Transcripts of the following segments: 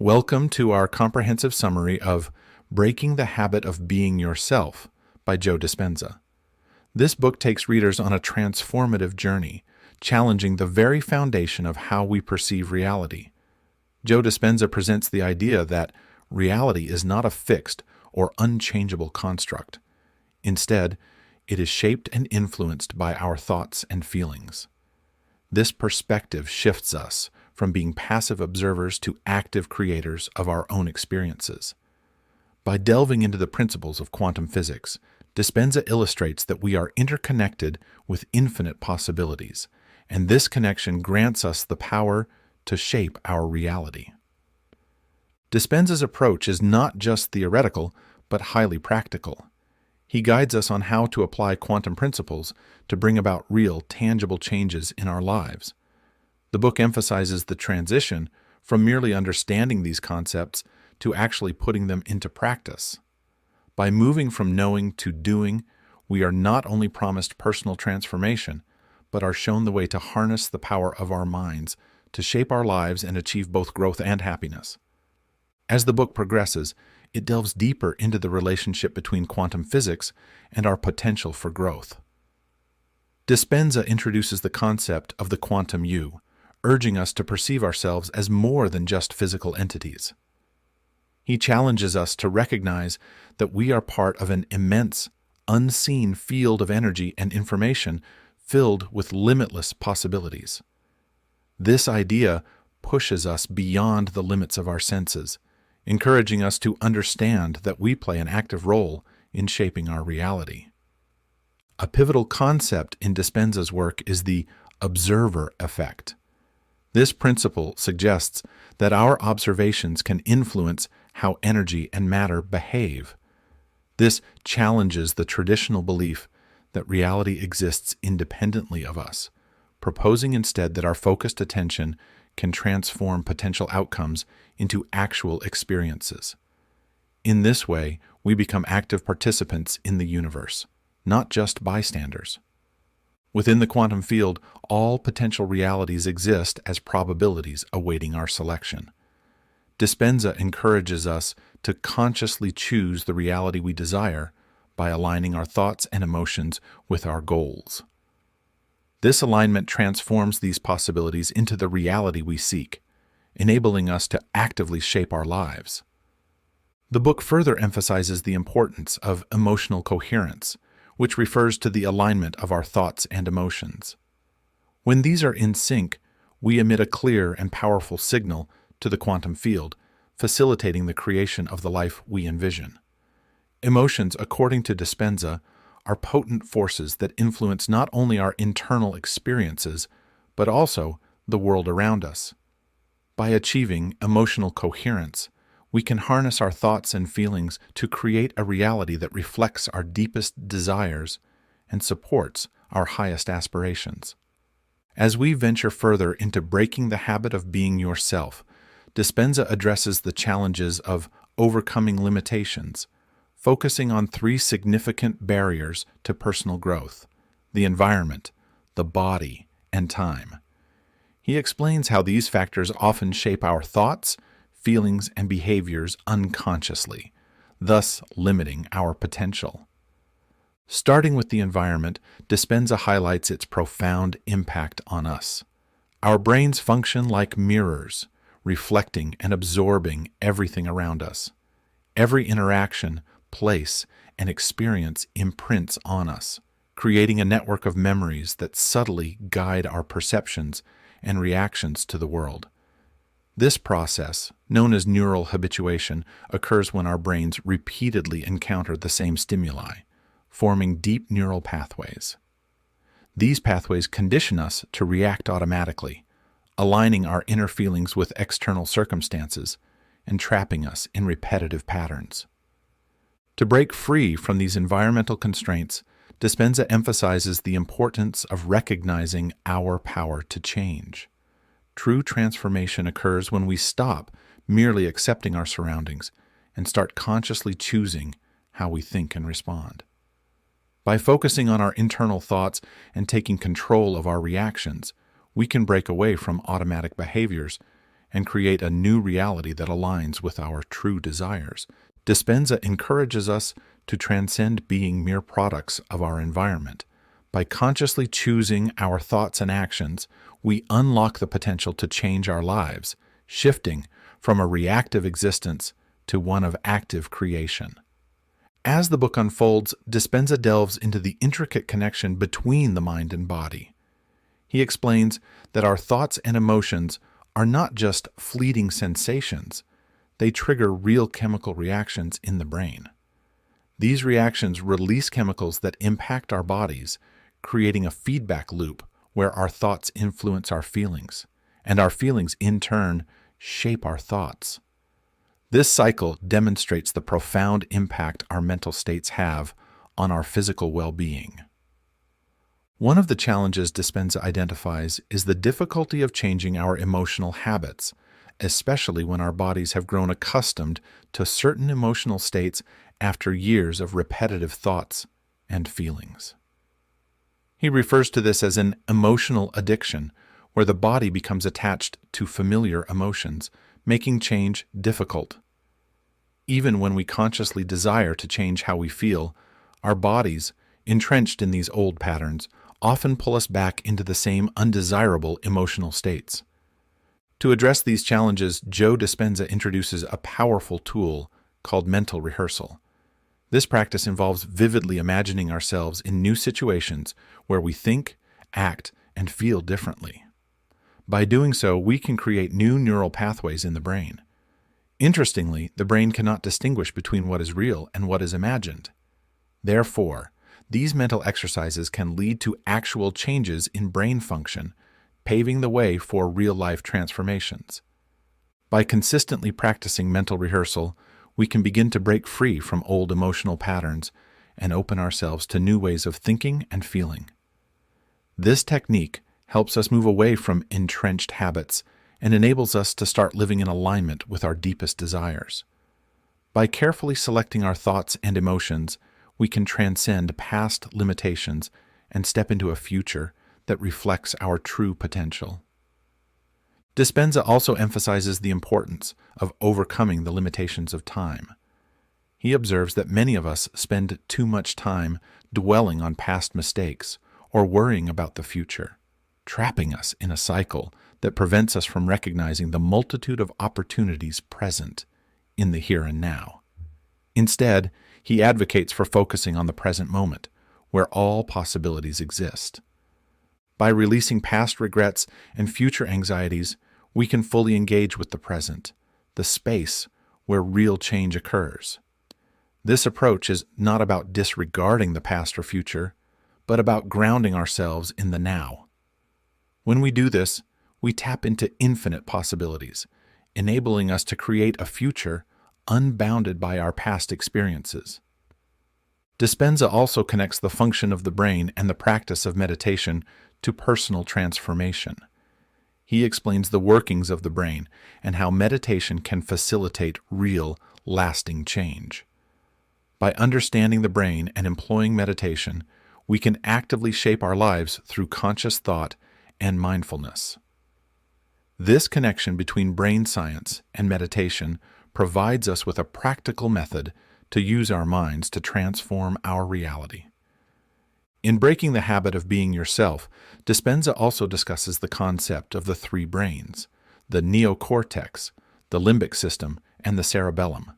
Welcome to our comprehensive summary of Breaking the Habit of Being Yourself by Joe Dispenza. This book takes readers on a transformative journey, challenging the very foundation of how we perceive reality. Joe Dispenza presents the idea that reality is not a fixed or unchangeable construct. Instead, it is shaped and influenced by our thoughts and feelings. This perspective shifts us from being passive observers to active creators of our own experiences. By delving into the principles of quantum physics, Dispenza illustrates that we are interconnected with infinite possibilities, and this connection grants us the power to shape our reality. Dispenza's approach is not just theoretical, but highly practical. He guides us on how to apply quantum principles to bring about real, tangible changes in our lives. The book emphasizes the transition from merely understanding these concepts to actually putting them into practice. By moving from knowing to doing, we are not only promised personal transformation, but are shown the way to harness the power of our minds to shape our lives and achieve both growth and happiness. As the book progresses, it delves deeper into the relationship between quantum physics and our potential for growth. Dispenza introduces the concept of the quantum you, urging us to perceive ourselves as more than just physical entities. He challenges us to recognize that we are part of an immense, unseen field of energy and information filled with limitless possibilities. This idea pushes us beyond the limits of our senses, encouraging us to understand that we play an active role in shaping our reality. A pivotal concept in Dispenza's work is the observer effect. This principle suggests that our observations can influence how energy and matter behave. This challenges the traditional belief that reality exists independently of us, proposing instead that our focused attention can transform potential outcomes into actual experiences. In this way, we become active participants in the universe, not just bystanders. Within the quantum field, all potential realities exist as probabilities awaiting our selection. Dispenza encourages us to consciously choose the reality we desire by aligning our thoughts and emotions with our goals. This alignment transforms these possibilities into the reality we seek, enabling us to actively shape our lives. The book further emphasizes the importance of emotional coherence, which refers to the alignment of our thoughts and emotions. When these are in sync, we emit a clear and powerful signal to the quantum field, facilitating the creation of the life we envision. Emotions, according to Dispenza, are potent forces that influence not only our internal experiences, but also the world around us. By achieving emotional coherence, we can harness our thoughts and feelings to create a reality that reflects our deepest desires and supports our highest aspirations. As we venture further into breaking the habit of being yourself, Dispenza addresses the challenges of overcoming limitations, focusing on three significant barriers to personal growth: the environment, the body, and time. He explains how these factors often shape our thoughts, feelings, and behaviors unconsciously, thus limiting our potential. Starting with the environment, Dispenza highlights its profound impact on us. Our brains function like mirrors, reflecting and absorbing everything around us. Every interaction, place, and experience imprints on us, creating a network of memories that subtly guide our perceptions and reactions to the world. This process, known as neural habituation, occurs when our brains repeatedly encounter the same stimuli, forming deep neural pathways. These pathways condition us to react automatically, aligning our inner feelings with external circumstances and trapping us in repetitive patterns. To break free from these environmental constraints, Dispenza emphasizes the importance of recognizing our power to change. True transformation occurs when we stop merely accepting our surroundings and start consciously choosing how we think and respond. By focusing on our internal thoughts and taking control of our reactions, we can break away from automatic behaviors and create a new reality that aligns with our true desires. Dispenza encourages us to transcend being mere products of our environment. By consciously choosing our thoughts and actions, we unlock the potential to change our lives, shifting from a reactive existence to one of active creation. As the book unfolds, Dispenza delves into the intricate connection between the mind and body. He explains that our thoughts and emotions are not just fleeting sensations, they trigger real chemical reactions in the brain. These reactions release chemicals that impact our bodies, creating a feedback loop where our thoughts influence our feelings, and our feelings, in turn, shape our thoughts. This cycle demonstrates the profound impact our mental states have on our physical well-being. One of the challenges Dispenza identifies is the difficulty of changing our emotional habits, especially when our bodies have grown accustomed to certain emotional states after years of repetitive thoughts and feelings. He refers to this as an emotional addiction, where the body becomes attached to familiar emotions, making change difficult. Even when we consciously desire to change how we feel, our bodies, entrenched in these old patterns, often pull us back into the same undesirable emotional states. To address these challenges, Joe Dispenza introduces a powerful tool called mental rehearsal. This practice involves vividly imagining ourselves in new situations where we think, act, and feel differently. By doing so, we can create new neural pathways in the brain. Interestingly, the brain cannot distinguish between what is real and what is imagined. Therefore, these mental exercises can lead to actual changes in brain function, paving the way for real-life transformations. By consistently practicing mental rehearsal, we can begin to break free from old emotional patterns and open ourselves to new ways of thinking and feeling. This technique helps us move away from entrenched habits and enables us to start living in alignment with our deepest desires. By carefully selecting our thoughts and emotions, we can transcend past limitations and step into a future that reflects our true potential. Dispenza also emphasizes the importance of overcoming the limitations of time. He observes that many of us spend too much time dwelling on past mistakes or worrying about the future, trapping us in a cycle that prevents us from recognizing the multitude of opportunities present in the here and now. Instead, he advocates for focusing on the present moment, where all possibilities exist. By releasing past regrets and future anxieties, we can fully engage with the present, the space where real change occurs. This approach is not about disregarding the past or future, but about grounding ourselves in the now. When we do this, we tap into infinite possibilities, enabling us to create a future unbounded by our past experiences. Dispenza also connects the function of the brain and the practice of meditation to personal transformation. He explains the workings of the brain and how meditation can facilitate real, lasting change. By understanding the brain and employing meditation, we can actively shape our lives through conscious thought and mindfulness. This connection between brain science and meditation provides us with a practical method to use our minds to transform our reality. In Breaking the Habit of Being Yourself, Dispenza also discusses the concept of the three brains, the neocortex, the limbic system, and the cerebellum.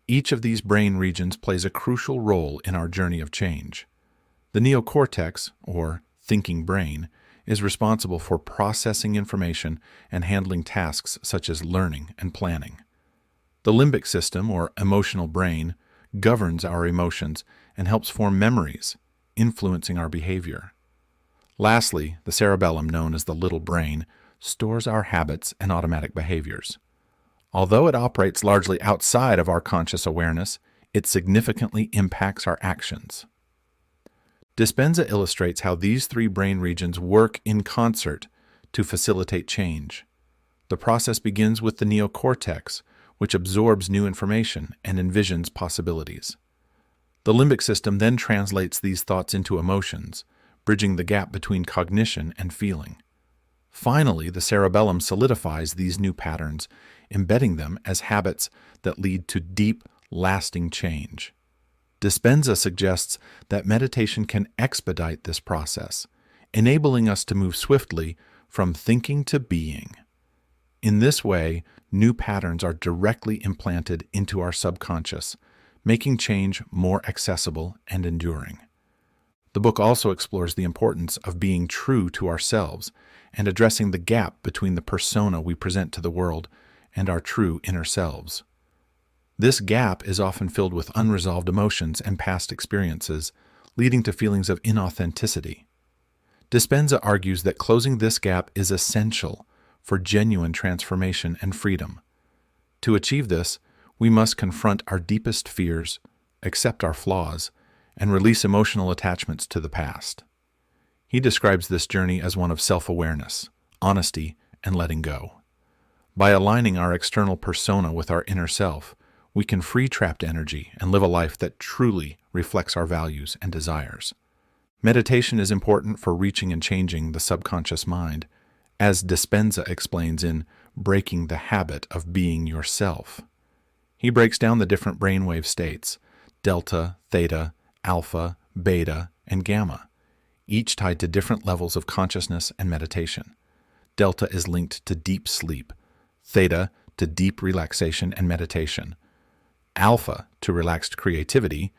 Each of these brain regions plays a crucial role in our journey of change. The neocortex, or thinking brain, is responsible for processing information and handling tasks such as learning and planning. The limbic system, or emotional brain, governs our emotions and helps form memories, influencing our behavior. Lastly, the cerebellum, known as the little brain, stores our habits and automatic behaviors. Although it operates largely outside of our conscious awareness, it significantly impacts our actions. Dispenza illustrates how these three brain regions work in concert to facilitate change. The process begins with the neocortex, which absorbs new information and envisions possibilities. The limbic system then translates these thoughts into emotions, bridging the gap between cognition and feeling. Finally, the cerebellum solidifies these new patterns, embedding them as habits that lead to deep, lasting change. Dispenza suggests that meditation can expedite this process, enabling us to move swiftly from thinking to being. In this way, new patterns are directly implanted into our subconscious, making change more accessible and enduring. The book also explores the importance of being true to ourselves and addressing the gap between the persona we present to the world and our true inner selves. This gap is often filled with unresolved emotions and past experiences, leading to feelings of inauthenticity. Dispenza argues that closing this gap is essential for genuine transformation and freedom. To achieve this, we must confront our deepest fears, accept our flaws, and release emotional attachments to the past. He describes this journey as one of self-awareness, honesty, and letting go. By aligning our external persona with our inner self, we can free trapped energy and live a life that truly reflects our values and desires. Meditation is important for reaching and changing the subconscious mind, as Dispenza explains in Breaking the Habit of Being Yourself. He breaks down the different brainwave states, delta, theta, alpha, beta, and gamma, each tied to different levels of consciousness and meditation. Delta is linked to deep sleep, theta to deep relaxation and meditation, alpha to relaxed creativity,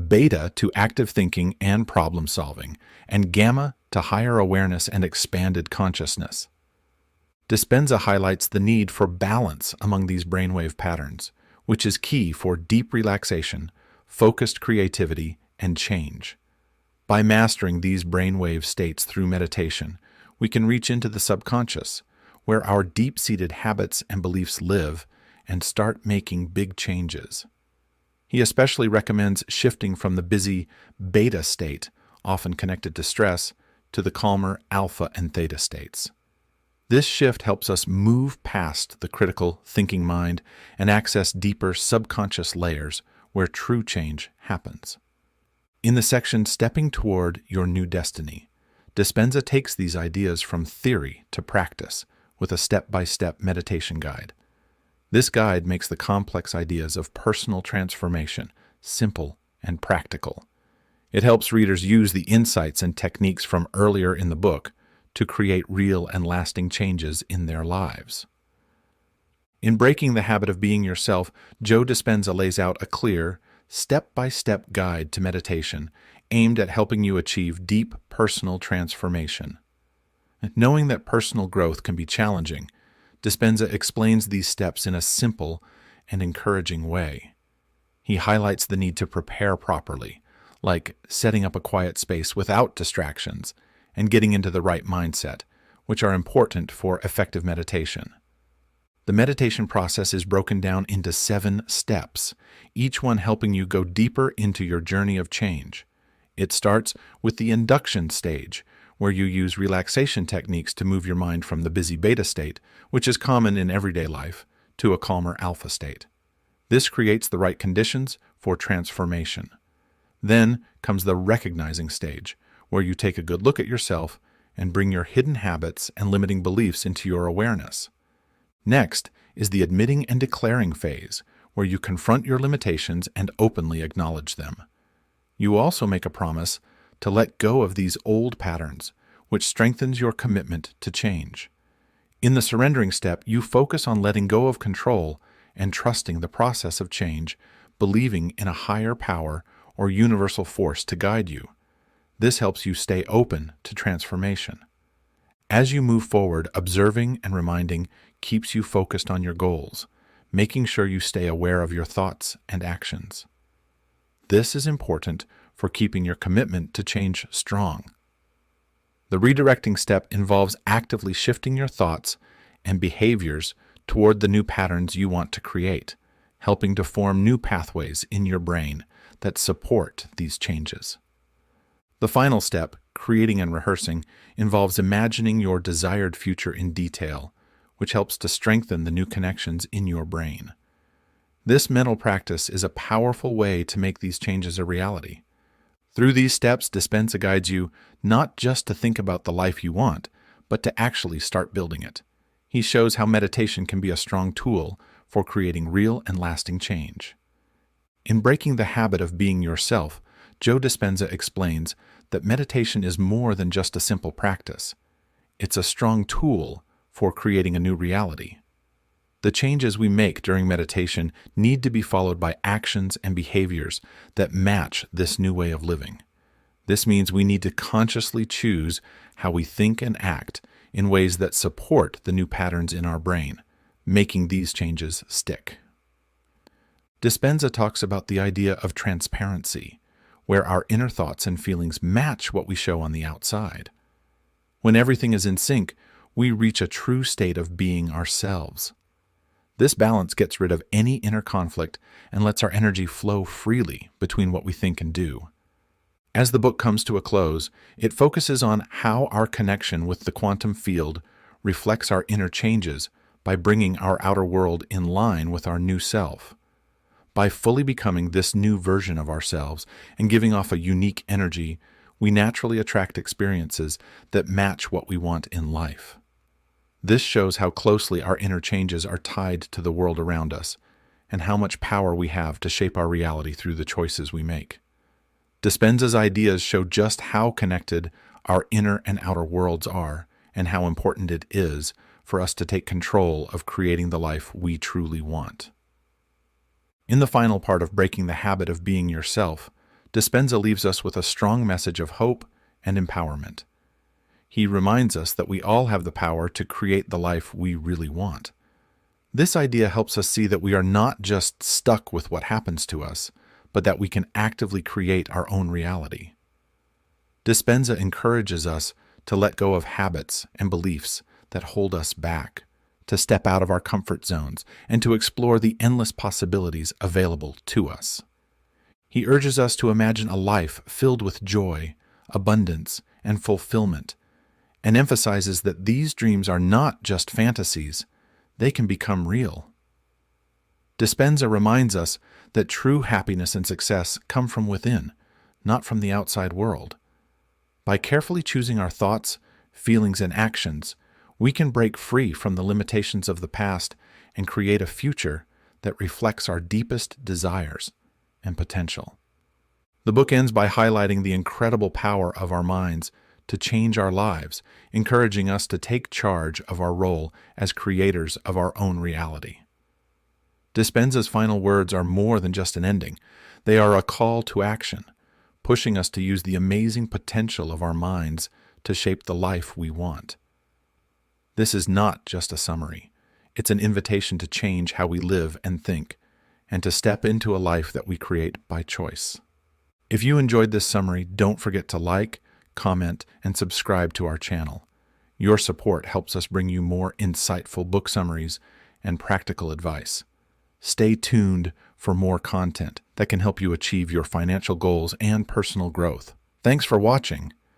beta to active thinking and problem solving, and gamma to higher awareness and expanded consciousness. Dispenza highlights the need for balance among these brainwave patterns, which is key for deep relaxation, focused creativity, and change. By mastering these brainwave states through meditation, we can reach into the subconscious, where our deep-seated habits and beliefs live, and start making big changes. He especially recommends shifting from the busy beta state, often connected to stress, to the calmer alpha and theta states. This shift helps us move past the critical thinking mind and access deeper subconscious layers where true change happens. In the section Stepping Toward Your New Destiny, Dispenza takes these ideas from theory to practice with a step-by-step meditation guide. This guide makes the complex ideas of personal transformation simple and practical. It helps readers use the insights and techniques from earlier in the book to create real and lasting changes in their lives. In Breaking the Habit of Being Yourself, Joe Dispenza lays out a clear, step-by-step guide to meditation aimed at helping you achieve deep personal transformation. Knowing that personal growth can be challenging, Dispenza explains these steps in a simple and encouraging way. He highlights the need to prepare properly, like setting up a quiet space without distractions and getting into the right mindset, which are important for effective meditation. The meditation process is broken down into 7 steps, each one helping you go deeper into your journey of change. It starts with the induction stage, where you use relaxation techniques to move your mind from the busy beta state, which is common in everyday life, to a calmer alpha state. This creates the right conditions for transformation. Then comes the recognizing stage, where you take a good look at yourself and bring your hidden habits and limiting beliefs into your awareness. Next is the admitting and declaring phase, where you confront your limitations and openly acknowledge them. You also make a promise to let go of these old patterns, which strengthens your commitment to change. In the surrendering step, you focus on letting go of control and trusting the process of change, believing in a higher power or universal force to guide you. This helps you stay open to transformation. As you move forward, observing and reminding keeps you focused on your goals, making sure you stay aware of your thoughts and actions. This is important for keeping your commitment to change strong. The redirecting step involves actively shifting your thoughts and behaviors toward the new patterns you want to create, helping to form new pathways in your brain that support these changes. The final step, creating and rehearsing, involves imagining your desired future in detail, which helps to strengthen the new connections in your brain. This mental practice is a powerful way to make these changes a reality. Through these steps, Dispenza guides you not just to think about the life you want, but to actually start building it. He shows how meditation can be a strong tool for creating real and lasting change. In Breaking the Habit of Being Yourself, Joe Dispenza explains that meditation is more than just a simple practice. It's a strong tool for creating a new reality. The changes we make during meditation need to be followed by actions and behaviors that match this new way of living. This means we need to consciously choose how we think and act in ways that support the new patterns in our brain, making these changes stick. Dispenza talks about the idea of transparency, where our inner thoughts and feelings match what we show on the outside. When everything is in sync, we reach a true state of being ourselves. This balance gets rid of any inner conflict and lets our energy flow freely between what we think and do. As the book comes to a close, it focuses on how our connection with the quantum field reflects our inner changes by bringing our outer world in line with our new self. By fully becoming this new version of ourselves and giving off a unique energy, we naturally attract experiences that match what we want in life. This shows how closely our inner changes are tied to the world around us, and how much power we have to shape our reality through the choices we make. Dispenza's ideas show just how connected our inner and outer worlds are, and how important it is for us to take control of creating the life we truly want. In the final part of Breaking the Habit of Being Yourself, Dispenza leaves us with a strong message of hope and empowerment. He reminds us that we all have the power to create the life we really want. This idea helps us see that we are not just stuck with what happens to us, but that we can actively create our own reality. Dispenza encourages us to let go of habits and beliefs that hold us back, to step out of our comfort zones, and to explore the endless possibilities available to us. He urges us to imagine a life filled with joy, abundance, and fulfillment, and emphasizes that these dreams are not just fantasies, they can become real. Dispenza reminds us that true happiness and success come from within, not from the outside world. By carefully choosing our thoughts, feelings, and actions, we can break free from the limitations of the past and create a future that reflects our deepest desires and potential. The book ends by highlighting the incredible power of our minds to change our lives, encouraging us to take charge of our role as creators of our own reality. Dispenza's final words are more than just an ending. They are a call to action, pushing us to use the amazing potential of our minds to shape the life we want. This is not just a summary. It's an invitation to change how we live and think, and to step into a life that we create by choice. If you enjoyed this summary, don't forget to like, comment, and subscribe to our channel. Your support helps us bring you more insightful book summaries and practical advice. Stay tuned for more content that can help you achieve your financial goals and personal growth. Thanks for watching,